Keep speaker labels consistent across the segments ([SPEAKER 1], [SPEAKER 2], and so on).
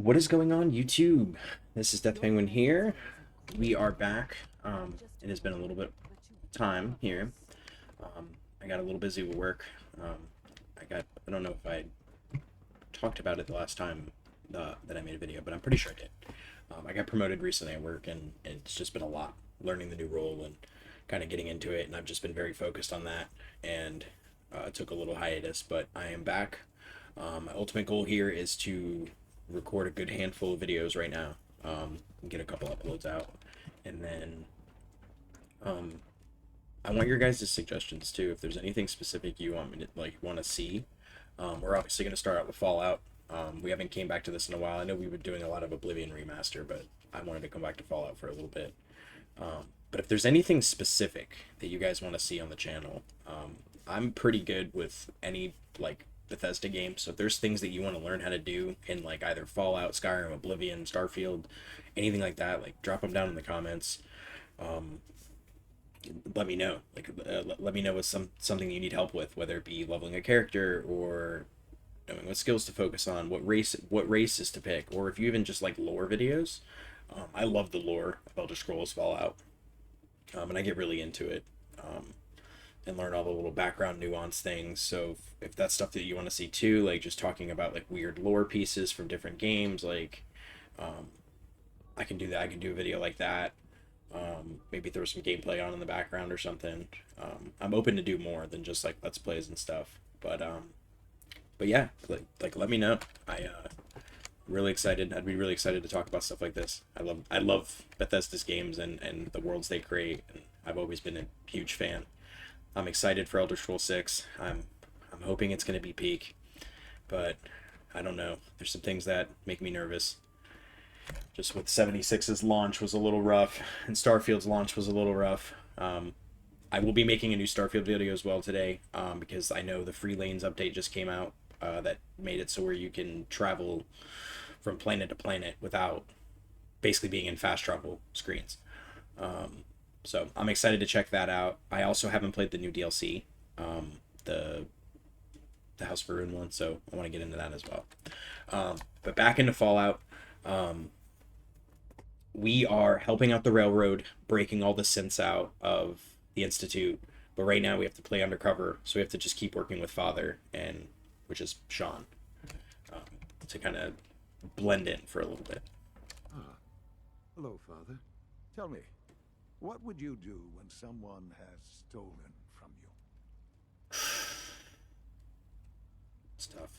[SPEAKER 1] What is going on, YouTube? This is Death Penguin here. We are back. It has been a little bit of time here. I got a little busy with work. I don't know if I talked about it the last time that I made a video, but I'm pretty sure I did. I got promoted recently at work, and it's just been a lot learning the new role and kind of getting into it, and I've just been very focused on that, and took a little hiatus, but I am back. My ultimate goal here is to record a good handful of videos right now, get a couple uploads out, and then I want your guys' suggestions too. If there's anything specific you want me to want to see, we're obviously going to start out with Fallout. We haven't came back to this in a while. I know we've been doing a lot of Oblivion remaster, but I wanted to come back to Fallout for a little bit. But if there's anything specific that you guys want to see on the channel, I'm pretty good with any Bethesda game. So if there's things that you want to learn how to do in either Fallout, Skyrim, Oblivion, Starfield, anything like that, drop them down in the comments. Let me know. Let me know what's something you need help with, whether it be leveling a character or knowing what skills to focus on, what races to pick, or if you even just like lore videos. I love the lore of Elder Scrolls Fallout, and I get really into it. And learn all the little background nuance things. So if that's stuff that you want to see too, just talking about weird lore pieces from different games, I can do that. I can do a video like that. Maybe throw some gameplay on in the background or something. I'm open to do more than just let's plays and stuff. But yeah, let me know. Really excited. I'd be really excited to talk about stuff like this. I love Bethesda's games and the worlds they create, and I've always been a huge fan. I'm excited for Elder Scrolls 6. I'm hoping it's going to be peak, but I don't know. There's some things that make me nervous. Just with 76's launch was a little rough, and Starfield's launch was a little rough. I will be making a new Starfield video as well today, because I know the Free Lanes update just came out, that made it so where you can travel from planet to planet without basically being in fast travel screens. So I'm excited to check that out. I also haven't played the new DLC, the House of Ruin one, so I want to get into that as well. But back into Fallout. We are helping out the railroad, breaking all the synths out of the Institute. But right now we have to play undercover, so we have to just keep working with Father, which is Sean, to kind of blend in for a little bit.
[SPEAKER 2] Ah, hello, Father. Tell me, what would you do when someone has stolen from you?
[SPEAKER 1] It's tough.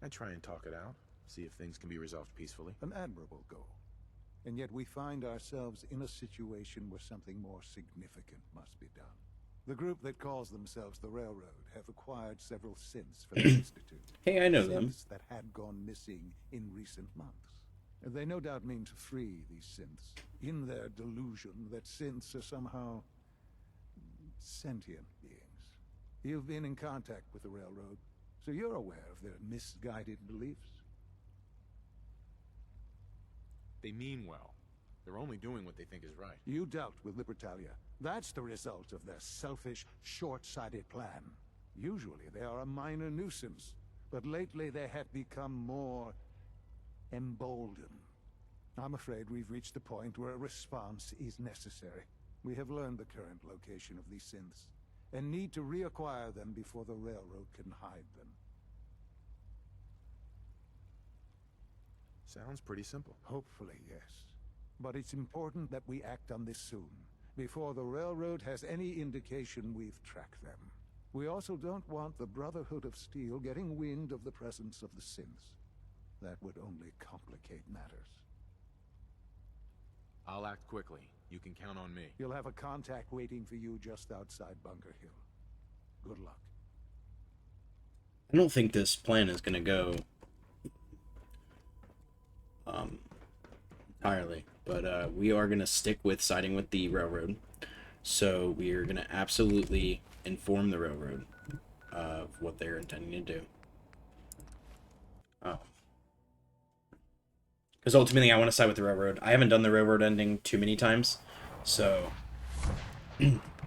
[SPEAKER 3] I try and talk it out, see if things can be resolved peacefully.
[SPEAKER 2] An admirable goal. And yet we find ourselves in a situation where something more significant must be done. The group that calls themselves the Railroad have acquired several synths for the Institute.
[SPEAKER 1] Hey, I know them.
[SPEAKER 2] Synths that had gone missing in recent months. They no doubt mean to free these synths, in their delusion that synths are somehow sentient beings. You've been in contact with the Railroad, so you're aware of their misguided beliefs.
[SPEAKER 3] They mean well. They're only doing what they think is right.
[SPEAKER 2] You dealt with Libertalia. That's the result of their selfish, short-sighted plan. Usually they are a minor nuisance, but lately they have become more emboldened. I'm afraid we've reached the point where a response is necessary. We have learned the current location of these synths, and need to reacquire them before the Railroad can hide them.
[SPEAKER 3] Sounds pretty simple.
[SPEAKER 2] Hopefully, yes. But it's important that we act on this soon, before the Railroad has any indication we've tracked them. We also don't want the Brotherhood of Steel getting wind of the presence of the synths. That would only complicate matters.
[SPEAKER 3] I'll act quickly. You can count on me.
[SPEAKER 2] You'll have a contact waiting for you just outside Bunker Hill. Good luck.
[SPEAKER 1] I don't think this plan is going to go entirely, but we are going to stick with siding with the Railroad. So we are going to absolutely inform the Railroad of what they're intending to do. Because ultimately I want to side with the Railroad. I haven't done the Railroad ending too many times, so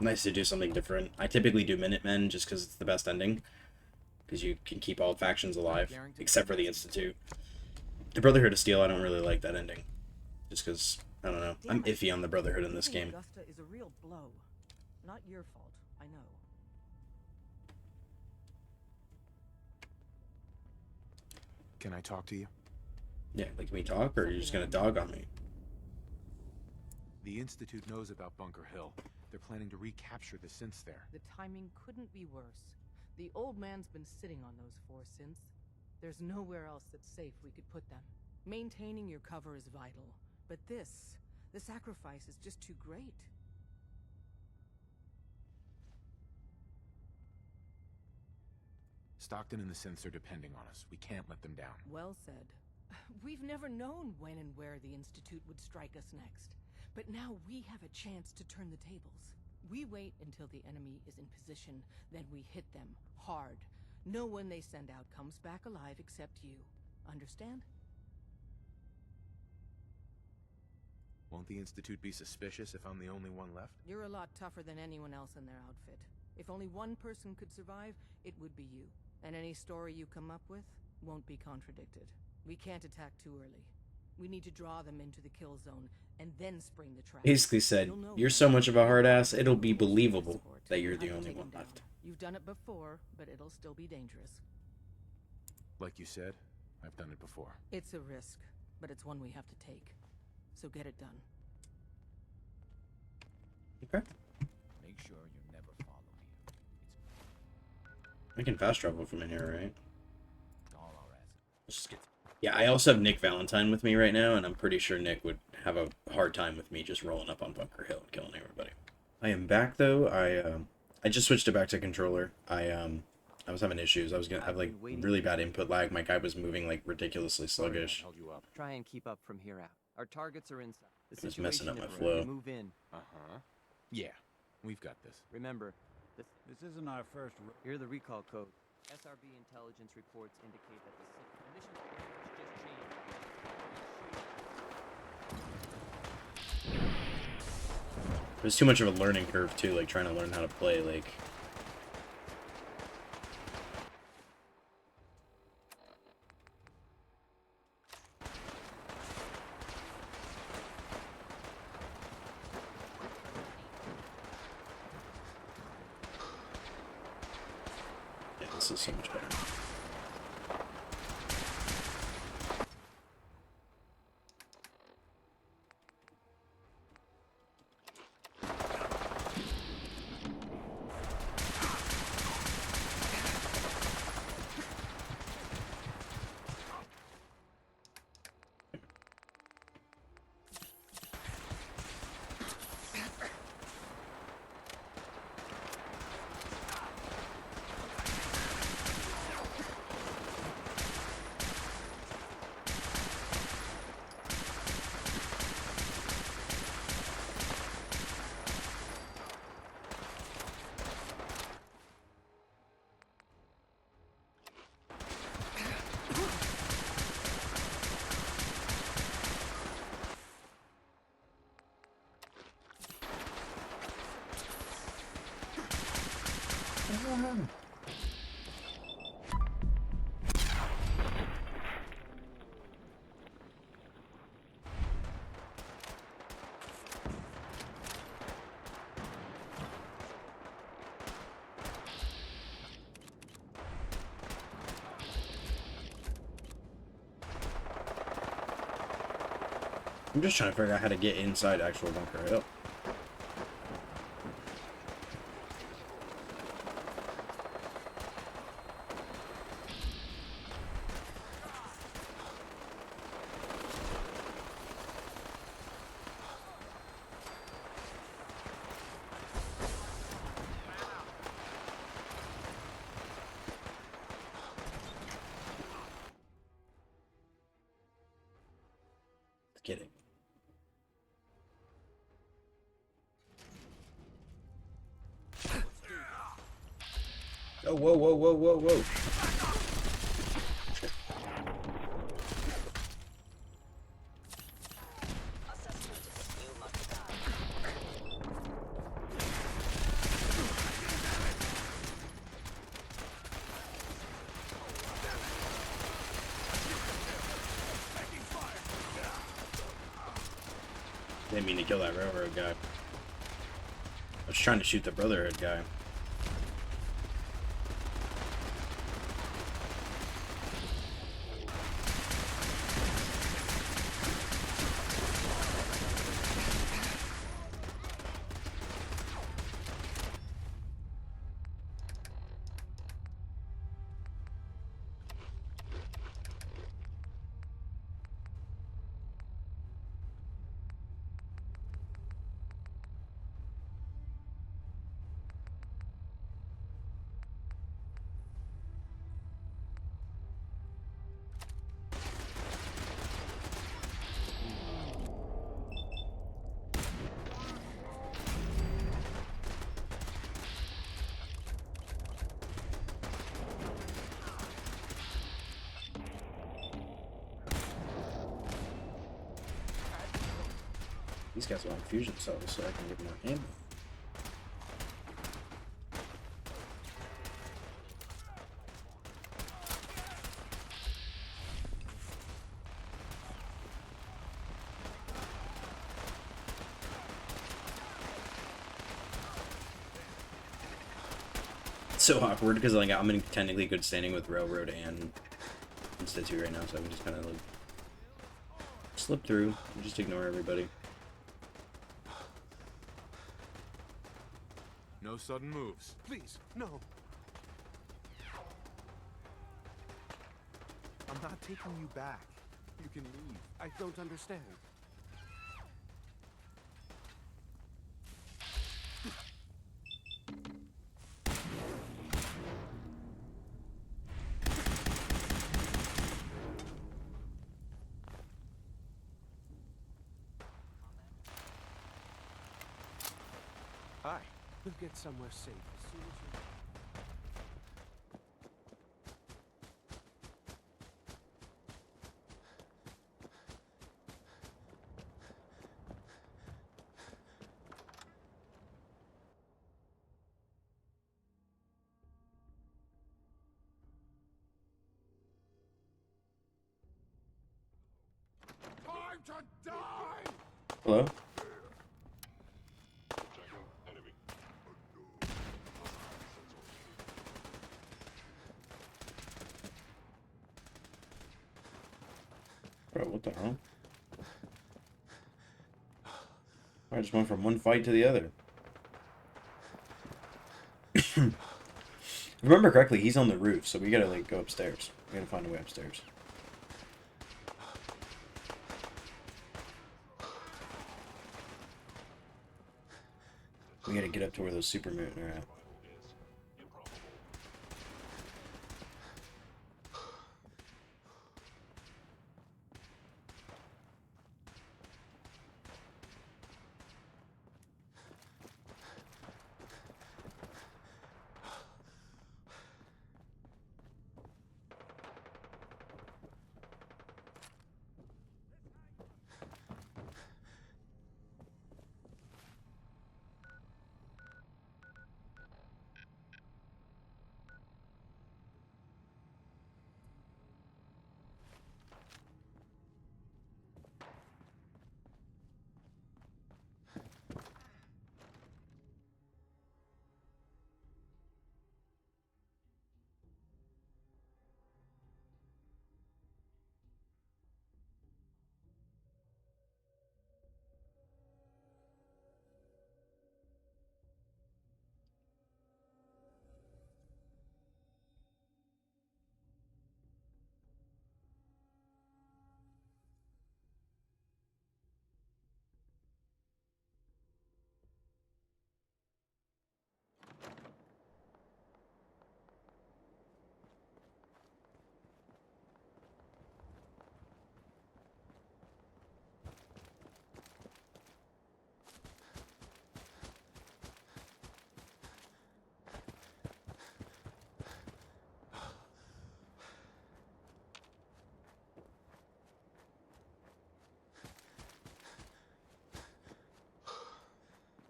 [SPEAKER 1] Nice to do something different. I typically do Minutemen just because it's the best ending. Because you can keep all factions alive, except for the Institute. The Brotherhood of Steel, I don't really like that ending. Just because, I don't know, I'm iffy on the Brotherhood in this game.
[SPEAKER 4] Augusta is a real blow. Not your fault, I know.
[SPEAKER 3] Can I talk to you?
[SPEAKER 1] Yeah, like, can we talk, or are you just gonna dog on me?
[SPEAKER 3] The Institute knows about Bunker Hill. They're planning to recapture the synths there.
[SPEAKER 4] The timing couldn't be worse. The old man's been sitting on those 4 synths. There's nowhere else that's safe we could put them. Maintaining your cover is vital, but the sacrifice is just too great.
[SPEAKER 3] Stockton and the synths are depending on us. We can't let them down.
[SPEAKER 4] Well said. We've never known when and where the Institute would strike us next. But now we have a chance to turn the tables. We wait until the enemy is in position, then we hit them hard. No one they send out comes back alive except you. Understand?
[SPEAKER 3] Won't the Institute be suspicious if I'm the only one left?
[SPEAKER 4] You're a lot tougher than anyone else in their outfit. If only one person could survive, it would be you. And any story you come up with won't be contradicted. We can't attack too early. We need to draw them into the kill zone and then spring the trap.
[SPEAKER 1] Basically said, you're so much of a hard ass, it'll be believable that you're the only one left.
[SPEAKER 4] You've done it before, but it'll still be dangerous.
[SPEAKER 3] Like you said, I've done it before.
[SPEAKER 4] It's a risk, but it's one we have to take. So get it done.
[SPEAKER 1] Okay.
[SPEAKER 5] Make sure you never follow me.
[SPEAKER 1] I can fast travel from in here, right?
[SPEAKER 5] It's all our assets.
[SPEAKER 1] Let's just get... Yeah, I also have Nick Valentine with me right now, and I'm pretty sure Nick would have a hard time with me just rolling up on Bunker Hill and killing everybody. I am back though. I just switched it back to controller. I was having issues. I was gonna have like really bad input lag. My guy was moving like ridiculously sluggish.
[SPEAKER 3] Held you up.
[SPEAKER 6] Try and keep up from here out. Our targets are inside. The
[SPEAKER 1] It was messing up
[SPEAKER 6] situation
[SPEAKER 1] my
[SPEAKER 6] is
[SPEAKER 1] flow.
[SPEAKER 6] ready. Move in.
[SPEAKER 3] Uh-huh. Yeah, we've got this.
[SPEAKER 6] Remember,
[SPEAKER 5] This isn't our first.
[SPEAKER 6] here are the recall codes. SRB intelligence reports indicate that the conditions just changed.
[SPEAKER 1] There's too much of a learning curve too, like trying to learn how to play like. Yeah, this is so much better. I'm just trying to figure out how to get inside actual Bunker Hill. Let's get it. Oh, whoa, whoa, whoa, whoa, whoa. Didn't mean to kill that railroad guy. I was trying to shoot the Brotherhood guy. These guys want fusion cells so I can get more ammo. It's so awkward because like I'm in technically good standing with Railroad and Institute right now, so I can just kind of like slip through and just ignore everybody.
[SPEAKER 3] No sudden moves.
[SPEAKER 2] Please, no.
[SPEAKER 3] I'm not taking you back. You can leave.
[SPEAKER 2] I don't understand. Hi. We'll get somewhere safe as soon as you... Time to die!
[SPEAKER 1] Hello? Bro, what the hell? I just went from one fight to the other. If I remember correctly, he's on the roof, so we gotta like go upstairs. We gotta find a way upstairs. We gotta get up to where those super mutant are at.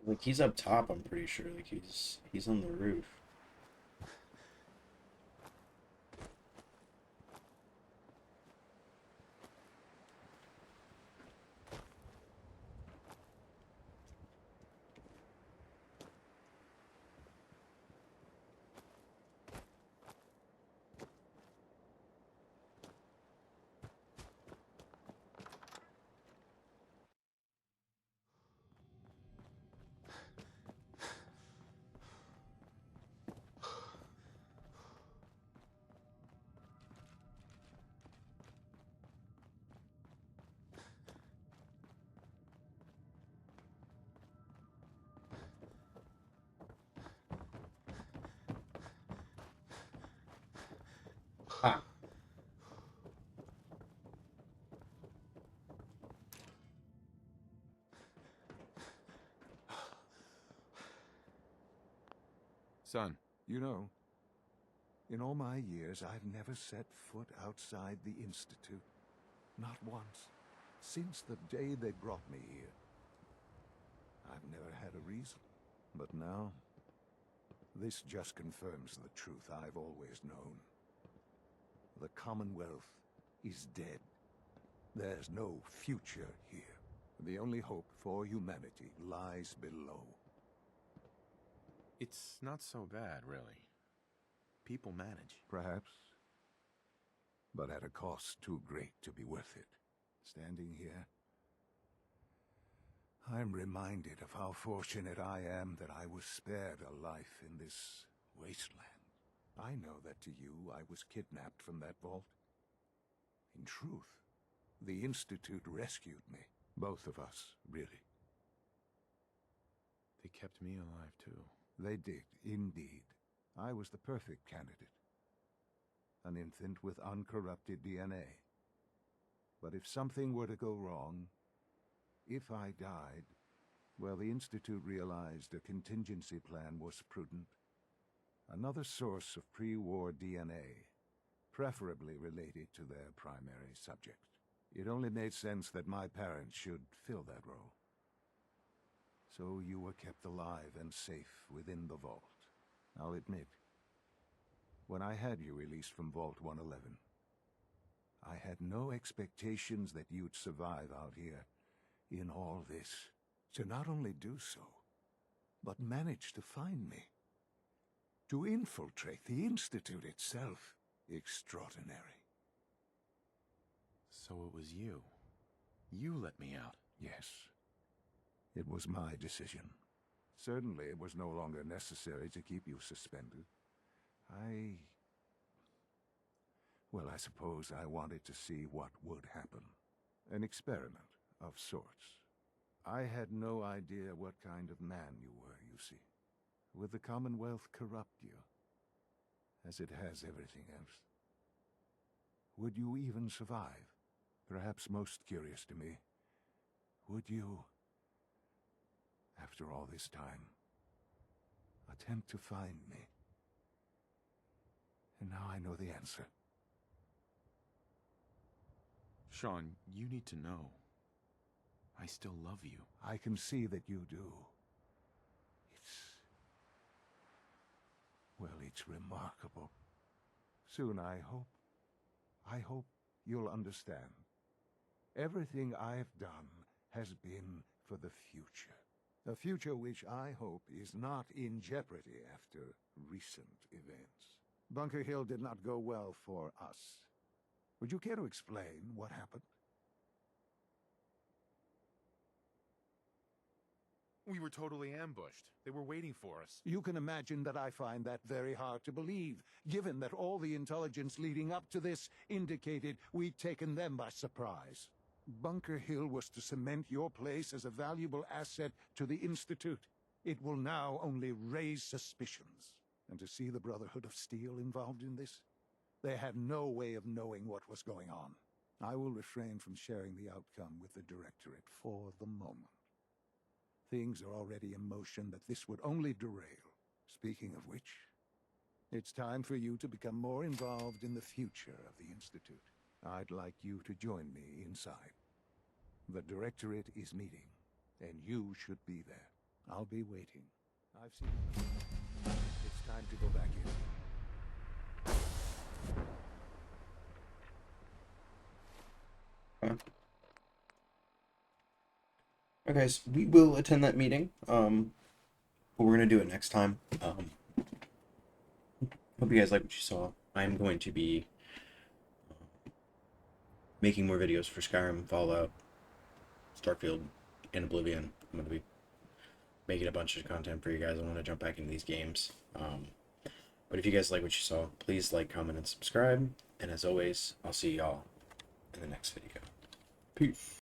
[SPEAKER 1] Like he's up top, I'm pretty sure. Like he's on the roof. Ah.
[SPEAKER 3] Son,
[SPEAKER 2] You know, in all my years, I've never set foot outside the Institute. Not once. Since the day they brought me here. I've never had a reason. But now, this just confirms the truth I've always known. The Commonwealth is dead. There's no future here. The only hope for humanity lies below.
[SPEAKER 3] it's not so bad, really. People manage.
[SPEAKER 2] Perhaps. But at a cost too great to be worth it. Standing here, I'm reminded of how fortunate I am that I was spared a life in this wasteland. I know that to you, I was kidnapped from that vault. In truth, the Institute rescued me. Both of us, really.
[SPEAKER 3] They kept me alive, too.
[SPEAKER 2] They did, indeed. I was the perfect candidate. An infant with uncorrupted DNA. But if something were to go wrong, if I died, well, the Institute realized a contingency plan was prudent. Another source of pre-war DNA, preferably related to their primary subject. It only made sense that my parents should fill that role. So you were kept alive and safe within the vault. I'll admit, when I had you released from Vault 111, I had no expectations that you'd survive out here in all this. To not only do so, but manage to find me. To infiltrate the Institute itself. Extraordinary.
[SPEAKER 3] So it was you. You let me out.
[SPEAKER 2] Yes. It was my decision. Certainly it was no longer necessary to keep you suspended. Well, I suppose I wanted to see what would happen. An experiment of sorts. I had no idea what kind of man you were, you see. Would the Commonwealth corrupt you? As it has everything else? Would you even survive? Perhaps most curious to me, would you, after all this time, attempt to find me? And now I know the answer.
[SPEAKER 3] Sean, you need to know. I still love you.
[SPEAKER 2] I can see that you do. It's remarkable. Soon, I hope you'll understand. Everything I've done has been for the future. A future which I hope is not in jeopardy after recent events. Bunker Hill did not go well for us. Would you care to explain what happened?
[SPEAKER 3] We were totally ambushed. They were waiting for us.
[SPEAKER 2] You can imagine that I find that very hard to believe, given that all the intelligence leading up to this indicated we'd taken them by surprise. Bunker Hill was to cement your place as a valuable asset to the Institute. It will now only raise suspicions. And to see the Brotherhood of Steel involved in this? They had no way of knowing what was going on. I will refrain from sharing the outcome with the Directorate for the moment. Things are already in motion that this would only derail. Speaking of which, it's time for you to become more involved in the future of the Institute. I'd like you to join me inside. The Directorate is meeting, and you should be there. I'll be waiting. I've seen it. It's time to go back in.
[SPEAKER 1] Okay, guys, we will attend that meeting. But we're gonna do it next time. Hope you guys like what you saw. I'm going to be making more videos for Skyrim, Fallout, Starfield, and Oblivion. I'm gonna be making a bunch of content for you guys. I want to jump back into these games. But if you guys like what you saw, please like, comment, and subscribe. And as always, I'll see y'all in the next video. Peace.